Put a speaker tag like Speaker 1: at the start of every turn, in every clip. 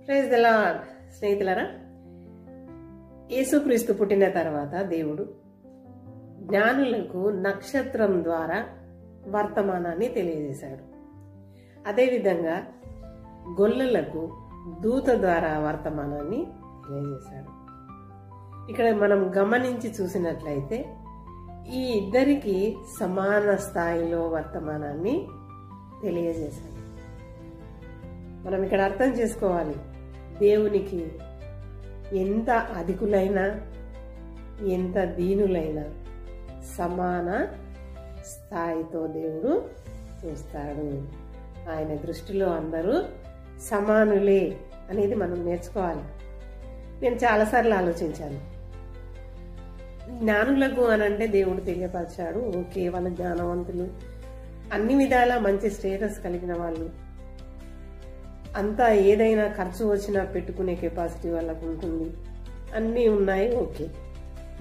Speaker 1: Praise the lord. స్నేహితులారా, యేసుక్రీస్తు పుట్టిన తర్వాత దేవుడు జ్ఞానులకు నక్షత్రం ద్వారా వర్తమానాన్ని తెలియజేశాడు. అదేవిధంగా గొల్లలకు దూత ద్వారా వర్తమానాన్ని తెలియజేశాడు. ఇక్కడ మనం గమనించి చూసినట్లయితే ఈ ఇద్దరికి సమాన స్థాయిలో వర్తమానాన్ని తెలియజేశాడు. మనం ఇక్కడ అర్థం చేసుకోవాలి, దేవునికి ఎంత అధికులైనా ఎంత దీనులైనా సమాన స్థాయితో దేవుడు చూస్తాడు. ఆయన దృష్టిలో అందరూ సమానులే అనేది మనం నేర్చుకోవాలి. నేను చాలాసార్లు ఆలోచించాను, జ్ఞానులకు అనంటే దేవుడు తెలియపరిచాడు, ఓకే, వాళ్ళ జ్ఞానవంతులు, అన్ని విధాలా మంచి స్టేటస్ కలిగిన వాళ్ళు, అంతా ఏదైనా ఖర్చు వచ్చినా పెట్టుకునే కెపాసిటీ వాళ్ళకు ఉంటుంది, అన్నీ ఉన్నాయి, ఓకే.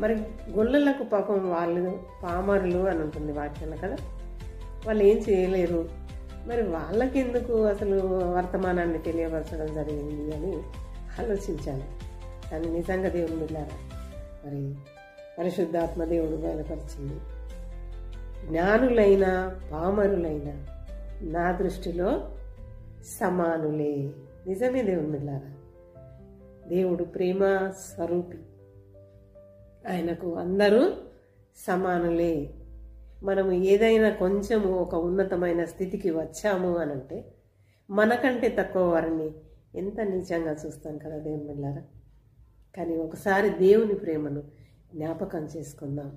Speaker 1: మరి గొల్లలకు పాపం వాళ్ళు పామరులు అని ఉంటుంది వాక్యంలో కదా, వాళ్ళు ఏం చేయలేరు, మరి వాళ్ళకెందుకు అసలు వర్తమానాన్ని తెలియపరచడం జరిగింది అని ఆలోచించాను. కానీ నిజంగా దేవుడు మిల్లారా, మరి పరిశుద్ధాత్మ దేవుడు బయలుపరిచింది, జ్ఞానులైన పామరులైన నా దృష్టిలో సమానులే. నిజమే దేవుడు మిల్లారా, దేవుడు ప్రేమ స్వరూపి, ఆయనకు అందరూ సమానులే. మనము ఏదైనా కొంచెము ఒక ఉన్నతమైన స్థితికి వచ్చాము అనంటే మనకంటే తక్కువ వారిని ఎంత నీచంగా చూస్తాం కదా దేవుని బిడ్డలారా. కానీ ఒకసారి దేవుని ప్రేమను జ్ఞాపకం చేసుకుందాం.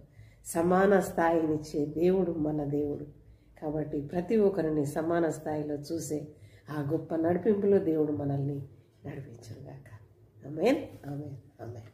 Speaker 1: సమాన స్థాయినిచ్చే దేవుడు మన దేవుడు కాబట్టి ప్రతి ఒక్కరిని సమాన స్థాయిలో చూసే ఆ గొప్ప నడిపింపులో దేవుడు మనల్ని నడిపించుగాక. ఆమేన్, ఆమేన్, ఆమేన్.